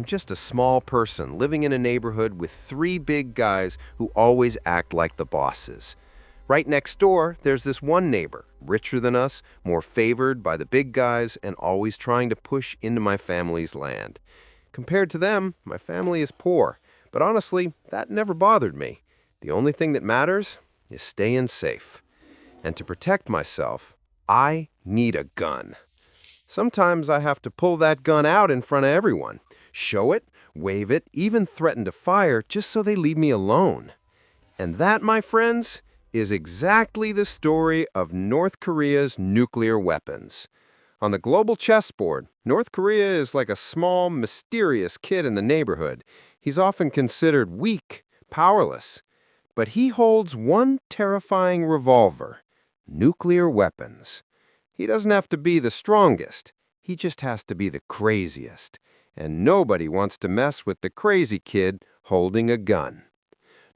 I'm just a small person living in a neighborhood with three big guys who always act like the bosses. Right next door, there's this one neighbor, richer than us, more favored by the big guys, and always trying to push into my family's land. Compared to them, my family is poor, but honestly, that never bothered me. The only thing that matters is staying safe. And to protect myself, I need a gun. Sometimes I have to pull that gun out in front of everyone, show it, wave it, even threaten to fire just so they leave me alone. And that, my friends, is exactly the story of North Korea's nuclear weapons. On the global chessboard, North Korea is like a small, mysterious kid in the neighborhood. He's often considered weak, powerless. But he holds one terrifying revolver: nuclear weapons. He doesn't have to be the strongest. He just has to be the craziest. And nobody wants to mess with the crazy kid holding a gun.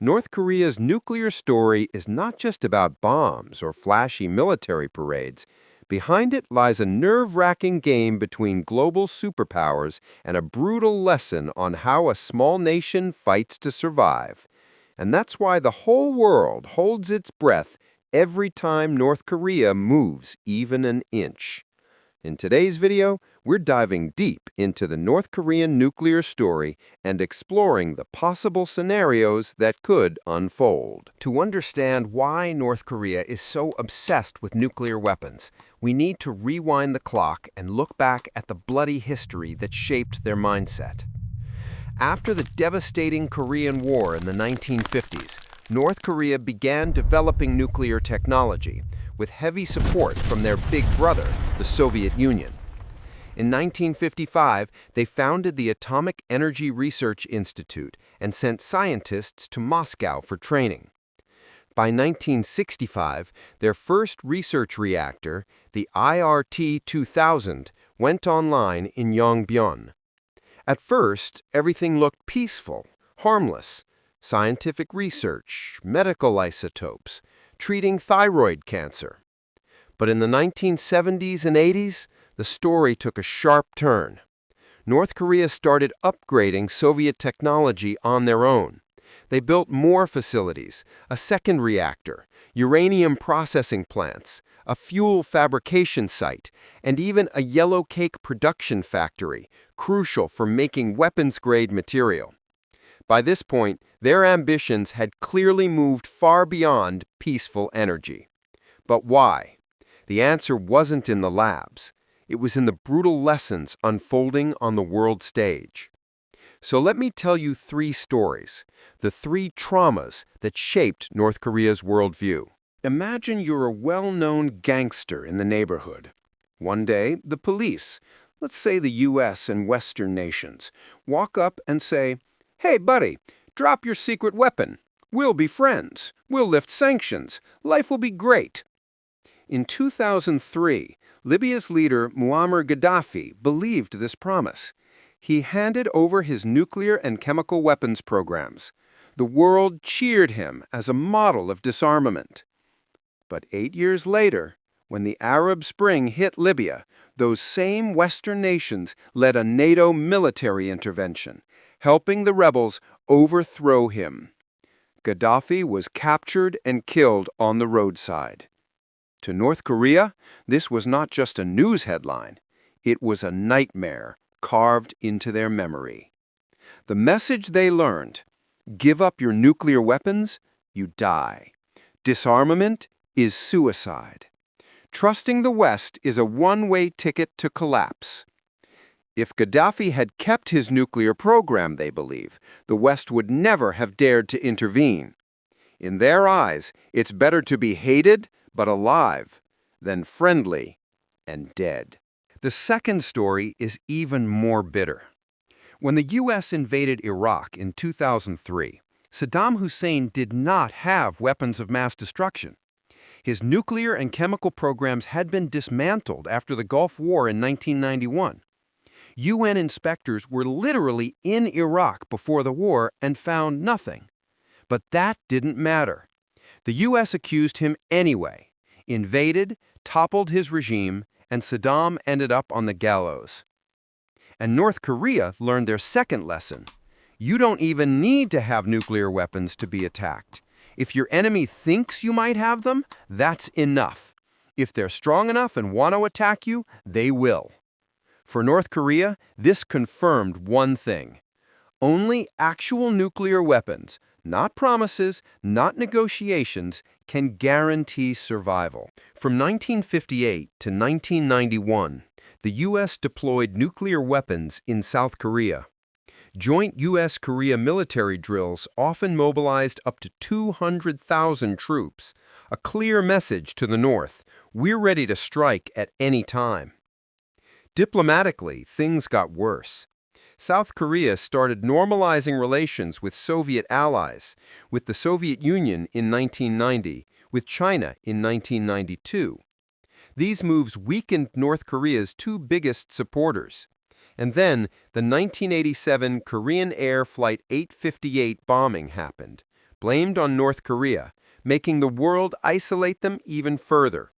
North Korea's nuclear story is not just about bombs or flashy military parades. Behind it lies a nerve-wracking game between global superpowers and a brutal lesson on how a small nation fights to survive. And that's why the whole world holds its breath every time North Korea moves even an inch. In today's video, we're diving deep into the North Korean nuclear story and exploring the possible scenarios that could unfold. To understand why North Korea is so obsessed with nuclear weapons, we need to rewind the clock and look back at the bloody history that shaped their mindset. After the devastating Korean War in the 1950s, North Korea began developing nuclear technology, with heavy support from their big brother, the Soviet Union. In 1955, they founded the Atomic Energy Research Institute and sent scientists to Moscow for training. By 1965, their first research reactor, the IRT-2000, went online in Yongbyon. At first, everything looked peaceful, harmless. Scientific research, medical isotopes, treating thyroid cancer. But in the 1970s and 80s, the story took a sharp turn. North Korea started upgrading Soviet technology on their own. They built more facilities, a second reactor, uranium processing plants, a fuel fabrication site, and even a yellow cake production factory, crucial for making weapons-grade material. By this point, their ambitions had clearly moved far beyond peaceful energy. But why? The answer wasn't in the labs. It was in the brutal lessons unfolding on the world stage. So let me tell you three stories, the three traumas that shaped North Korea's worldview. Imagine you're a well-known gangster in the neighborhood. One day, the police, let's say the US and Western nations, walk up and say, "Hey, buddy, drop your secret weapon. We'll be friends. We'll lift sanctions. Life will be great." In 2003, Libya's leader Muammar Gaddafi believed this promise. He handed over his nuclear and chemical weapons programs. The world cheered him as a model of disarmament. But 8 years later, when the Arab Spring hit Libya, those same Western nations led a NATO military intervention, helping the rebels overthrow him. Gaddafi was captured and killed on the roadside. To North Korea, this was not just a news headline. It was a nightmare carved into their memory. The message they learned: give up your nuclear weapons, you die. Disarmament is suicide. Trusting the West is a one-way ticket to collapse. If Gaddafi had kept his nuclear program, they believe, the West would never have dared to intervene. In their eyes, it's better to be hated but alive than friendly and dead. The second story is even more bitter. When the U.S. invaded Iraq in 2003, Saddam Hussein did not have weapons of mass destruction. His nuclear and chemical programs had been dismantled after the Gulf War in 1991. UN inspectors were literally in Iraq before the war and found nothing. But that didn't matter. The U.S. accused him anyway, invaded, toppled his regime, and Saddam ended up on the gallows. And North Korea learned their second lesson. You don't even need to have nuclear weapons to be attacked. If your enemy thinks you might have them, that's enough. If they're strong enough and want to attack you, they will. For North Korea, this confirmed one thing. Only actual nuclear weapons, not promises, not negotiations, can guarantee survival. From 1958 to 1991, the U.S. deployed nuclear weapons in South Korea. Joint U.S.-Korea military drills often mobilized up to 200,000 troops, a clear message to the North: we're ready to strike at any time. Diplomatically, things got worse. South Korea started normalizing relations with Soviet allies, with the Soviet Union in 1990, with China in 1992. These moves weakened North Korea's two biggest supporters. And then, the 1987 Korean Air Flight 858 bombing happened, blamed on North Korea, making the world isolate them even further.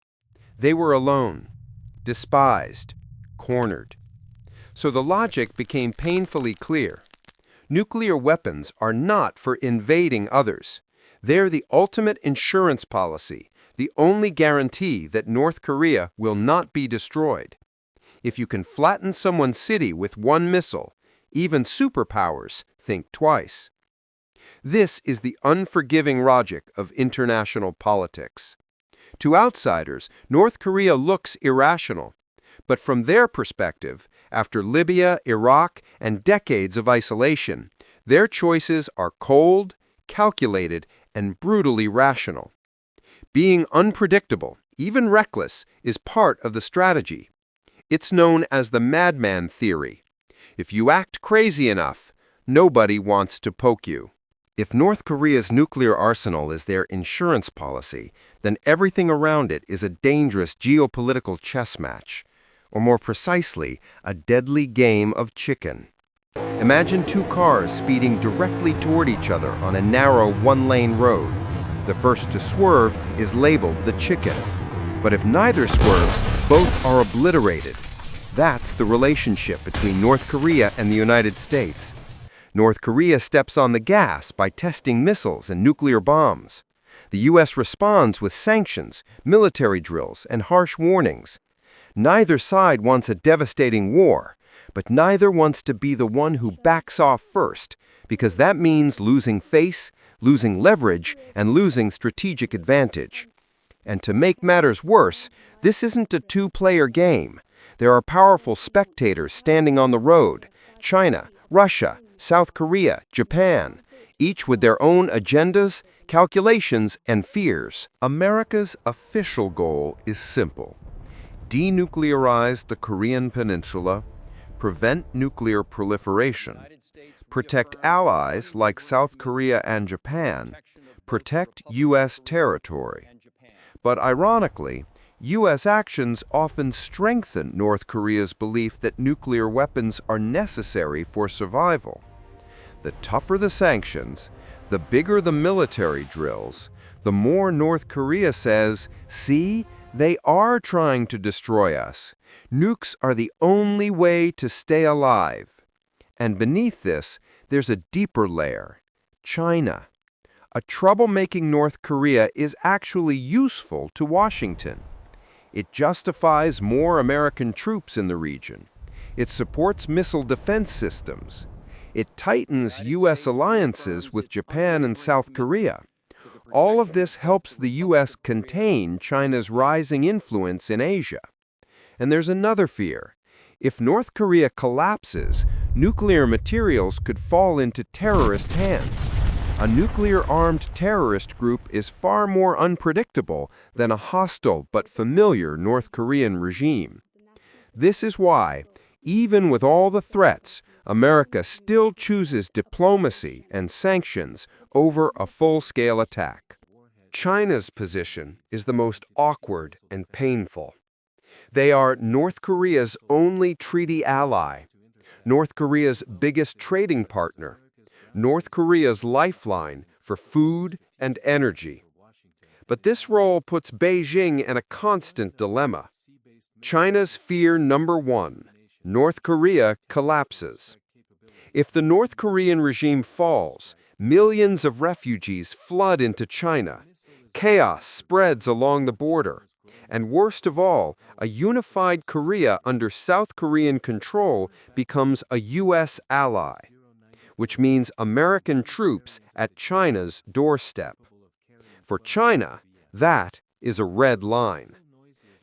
They were alone, despised, cornered. So the logic became painfully clear. Nuclear weapons are not for invading others. They're the ultimate insurance policy, the only guarantee that North Korea will not be destroyed. If you can flatten someone's city with one missile, even superpowers think twice. This is the unforgiving logic of international politics. To outsiders, North Korea looks irrational. But from their perspective, after Libya, Iraq, and decades of isolation, their choices are cold, calculated, and brutally rational. Being unpredictable, even reckless, is part of the strategy. It's known as the madman theory. If you act crazy enough, nobody wants to poke you. If North Korea's nuclear arsenal is their insurance policy, then everything around it is a dangerous geopolitical chess match, or more precisely, a deadly game of chicken. Imagine two cars speeding directly toward each other on a narrow one-lane road. The first to swerve is labeled the chicken. But if neither swerves, both are obliterated. That's the relationship between North Korea and the United States. North Korea steps on the gas by testing missiles and nuclear bombs. The U.S. responds with sanctions, military drills, and harsh warnings. Neither side wants a devastating war, but neither wants to be the one who backs off first, because that means losing face, losing leverage, and losing strategic advantage. And to make matters worse, this isn't a two-player game. There are powerful spectators standing on the road: China, Russia, South Korea, Japan, each with their own agendas, calculations, and fears. America's official goal is simple: denuclearize the Korean Peninsula, prevent nuclear proliferation, protect allies like South Korea and Japan, protect U.S. territory. But ironically, U.S. actions often strengthen North Korea's belief that nuclear weapons are necessary for survival. The tougher the sanctions, the bigger the military drills, the more North Korea says, "See, they are trying to destroy us. Nukes are the only way to stay alive." And beneath this, there's a deeper layer: China. A troublemaking North Korea is actually useful to Washington. It justifies more American troops in the region. It supports missile defense systems. It tightens U.S. alliances with Japan and South Korea. All of this helps the U.S. contain China's rising influence in Asia. And there's another fear. If North Korea collapses, nuclear materials could fall into terrorist hands. A nuclear-armed terrorist group is far more unpredictable than a hostile but familiar North Korean regime. This is why, even with all the threats, America still chooses diplomacy and sanctions over a full-scale attack. China's position is the most awkward and painful. They are North Korea's only treaty ally, North Korea's biggest trading partner, North Korea's lifeline for food and energy. But this role puts Beijing in a constant dilemma. China's fear number one: North Korea collapses. If the North Korean regime falls, millions of refugees flood into China. Chaos spreads along the border. And worst of all, a unified Korea under South Korean control becomes a U.S. ally, which means American troops at China's doorstep. For China, that is a red line.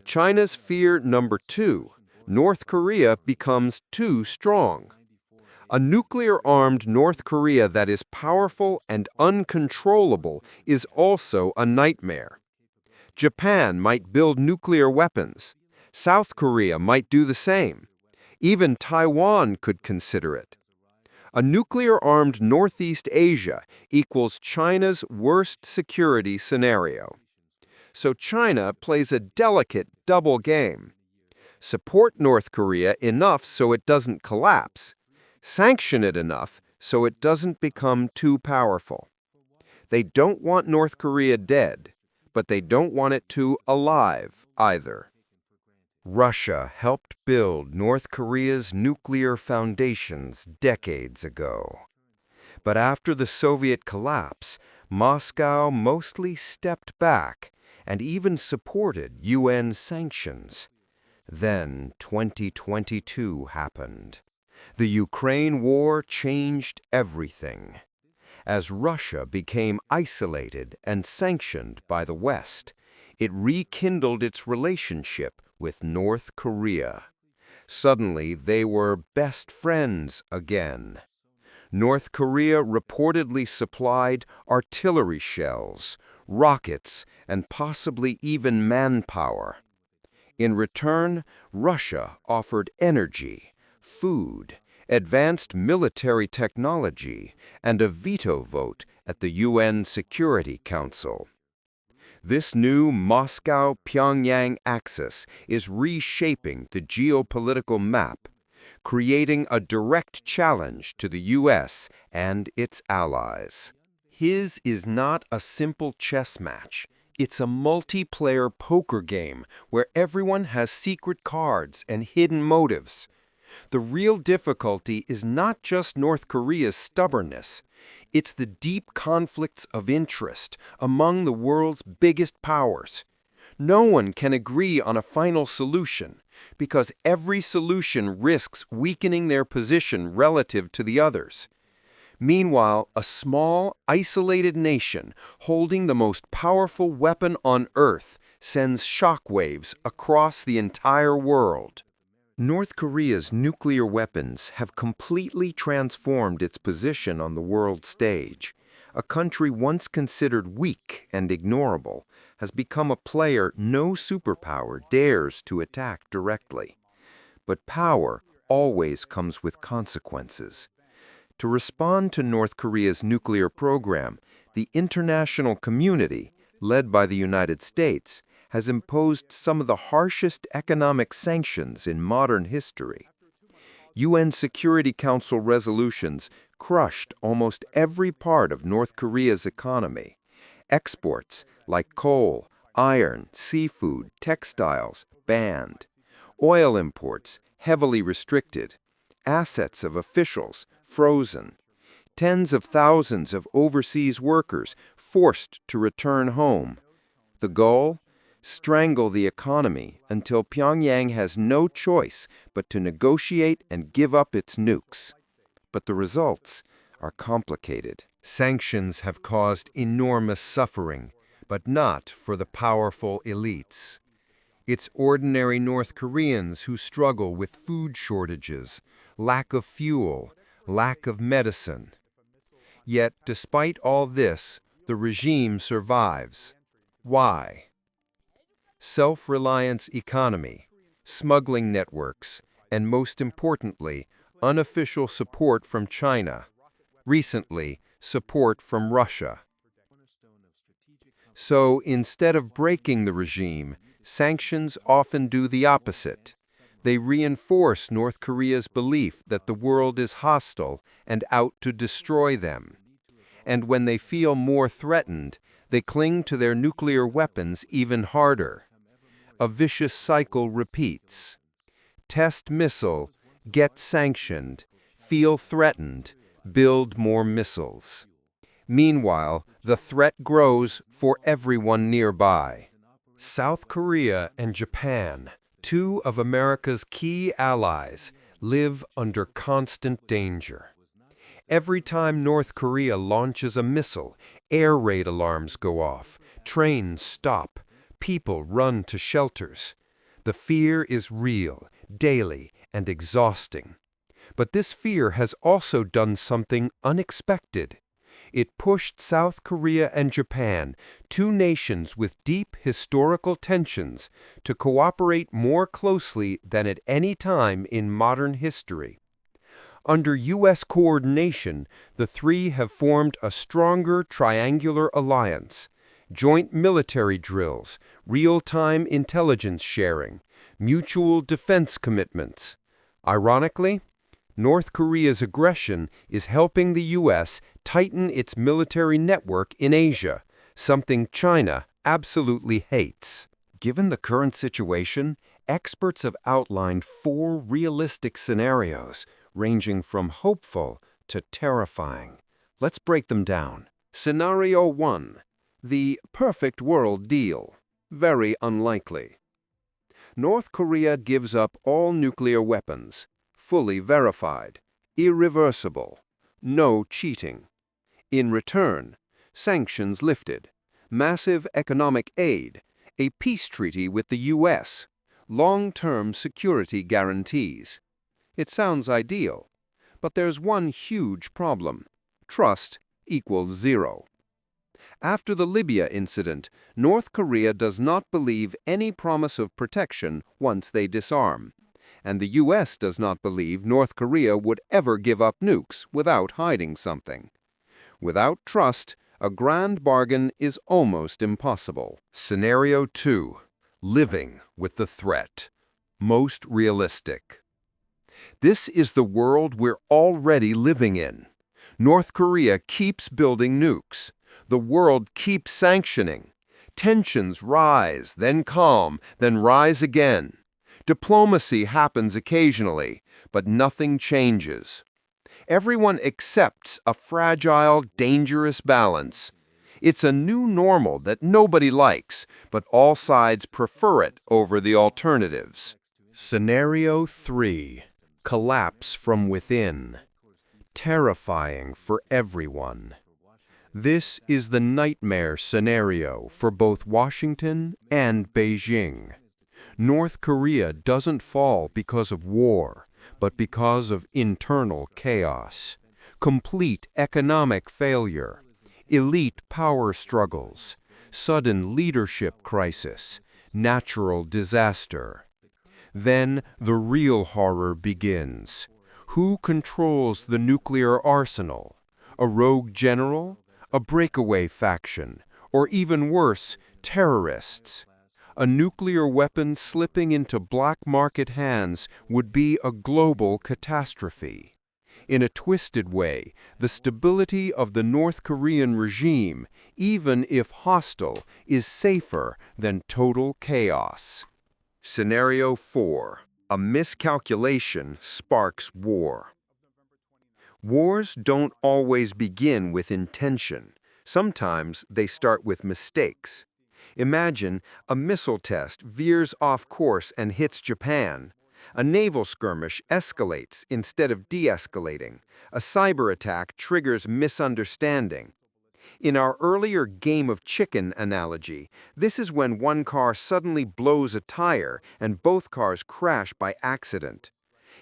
China's fear number 2, North Korea becomes too strong. A nuclear-armed North Korea that is powerful and uncontrollable is also a nightmare. Japan might build nuclear weapons. South Korea might do the same. Even Taiwan could consider it. A nuclear-armed Northeast Asia equals China's worst security scenario. So China plays a delicate double game. Support North Korea enough so it doesn't collapse. Sanction it enough so it doesn't become too powerful. They don't want North Korea dead, but they don't want it too alive either. Russia helped build North Korea's nuclear foundations decades ago. But after the Soviet collapse, Moscow mostly stepped back and even supported UN sanctions. Then 2022 happened. The Ukraine war changed everything. As Russia became isolated and sanctioned by the West, it rekindled its relationship with North Korea. Suddenly, they were best friends again. North Korea reportedly supplied artillery shells, rockets, and possibly even manpower. In return, Russia offered energy, food, advanced military technology, and a veto vote at the UN Security Council. This new Moscow-Pyongyang axis is reshaping the geopolitical map, creating a direct challenge to the U.S. and its allies. His is not a simple chess match. It's a multiplayer poker game where everyone has secret cards and hidden motives. The real difficulty is not just North Korea's stubbornness. It's the deep conflicts of interest among the world's biggest powers. No one can agree on a final solution because every solution risks weakening their position relative to the others. Meanwhile, a small, isolated nation holding the most powerful weapon on Earth sends shockwaves across the entire world. North Korea's nuclear weapons have completely transformed its position on the world stage. A country once considered weak and ignorable has become a player no superpower dares to attack directly. But power always comes with consequences. To respond to North Korea's nuclear program, the international community, led by the United States, has imposed some of the harshest economic sanctions in modern history. UN Security Council resolutions crushed almost every part of North Korea's economy. Exports like coal, iron, seafood, textiles banned. Oil imports heavily restricted. Assets of officials frozen. Tens of thousands of overseas workers forced to return home. The goal? Strangle the economy until Pyongyang has no choice but to negotiate and give up its nukes. But the results are complicated. Sanctions have caused enormous suffering, but not for the powerful elites. It's ordinary North Koreans who struggle with food shortages, lack of fuel, lack of medicine. Yet, despite all this, the regime survives. Why? Self-reliance economy, smuggling networks, and most importantly, unofficial support from China. Recently, support from Russia. So, instead of breaking the regime, sanctions often do the opposite. They reinforce North Korea's belief that the world is hostile and out to destroy them. And when they feel more threatened, they cling to their nuclear weapons even harder. A vicious cycle repeats. Test missile, get sanctioned, feel threatened, build more missiles. Meanwhile, the threat grows for everyone nearby. South Korea and Japan, two of America's key allies, live under constant danger. Every time North Korea launches a missile, air raid alarms go off, trains stop, people run to shelters. The fear is real, daily, and exhausting. But this fear has also done something unexpected. It pushed South Korea and Japan, two nations with deep historical tensions, to cooperate more closely than at any time in modern history. Under U.S. coordination, the three have formed a stronger triangular alliance. Joint military drills, real-time intelligence sharing, mutual defense commitments. Ironically, North Korea's aggression is helping the U.S. tighten its military network in Asia, something China absolutely hates. Given the current situation, experts have outlined 4 realistic scenarios, ranging from hopeful to terrifying. Let's break them down. Scenario 1. The perfect world deal. Very unlikely. North Korea gives up all nuclear weapons. Fully verified. Irreversible. No cheating. In return, sanctions lifted. Massive economic aid. A peace treaty with the U.S. Long-term security guarantees. It sounds ideal, but there's one huge problem. Trust equals 0. After the Libya incident, North Korea does not believe any promise of protection once they disarm, and the U.S. does not believe North Korea would ever give up nukes without hiding something. Without trust, a grand bargain is almost impossible. Scenario 2. Living with the threat. Most realistic. This is the world we're already living in. North Korea keeps building nukes. The world keeps sanctioning. Tensions rise, then calm, then rise again. Diplomacy happens occasionally, but nothing changes. Everyone accepts a fragile, dangerous balance. It's a new normal that nobody likes, but all sides prefer it over the alternatives. Scenario 3. Collapse from within. Terrifying for everyone. This is the nightmare scenario for both Washington and Beijing. North Korea doesn't fall because of war, but because of internal chaos. Complete economic failure. Elite power struggles. Sudden leadership crisis. Natural disaster. Then the real horror begins. Who controls the nuclear arsenal? A rogue general? A breakaway faction? Or even worse, terrorists? A nuclear weapon slipping into black market hands would be a global catastrophe. In a twisted way, the stability of the North Korean regime, even if hostile, is safer than total chaos. Scenario 4. A miscalculation sparks war. Wars don't always begin with intention. Sometimes they start with mistakes. Imagine a missile test veers off course and hits Japan. A naval skirmish escalates instead of de-escalating. A cyber attack triggers misunderstanding. In our earlier game of chicken analogy, this is when one car suddenly blows a tire and both cars crash by accident.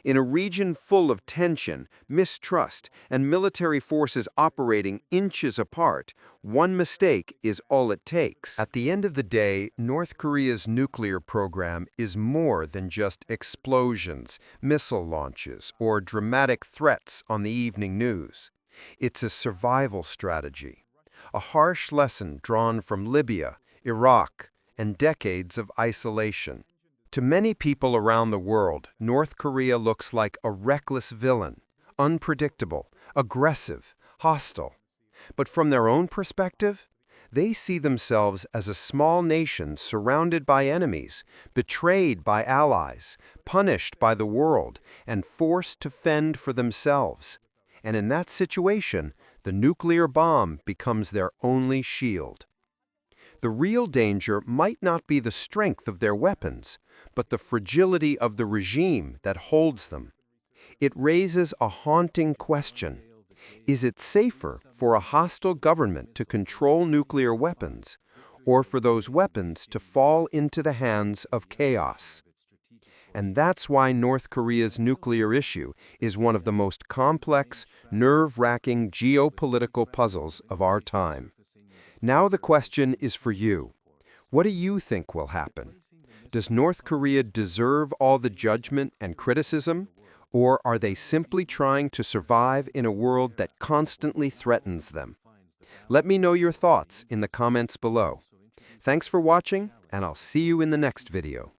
In a region full of tension, mistrust, and military forces operating inches apart, one mistake is all it takes. At the end of the day, North Korea's nuclear program is more than just explosions, missile launches, or dramatic threats on the evening news. It's a survival strategy, a harsh lesson drawn from Libya, Iraq, and decades of isolation. To many people around the world, North Korea looks like a reckless villain, unpredictable, aggressive, hostile. But from their own perspective, They see themselves as a small nation surrounded by enemies, betrayed by allies, punished by the world, and forced to fend for themselves. And in that situation, the nuclear bomb becomes their only shield. The real danger might not be the strength of their weapons, but the fragility of the regime that holds them. It raises a haunting question. Is it safer for a hostile government to control nuclear weapons, or for those weapons to fall into the hands of chaos? And that's why North Korea's nuclear issue is one of the most complex, nerve-wracking geopolitical puzzles of our time. Now the question is for you. What do you think will happen? Does North Korea deserve all the judgment and criticism, or are they simply trying to survive in a world that constantly threatens them? Let me know your thoughts in the comments below. Thanks for watching, and I'll see you in the next video.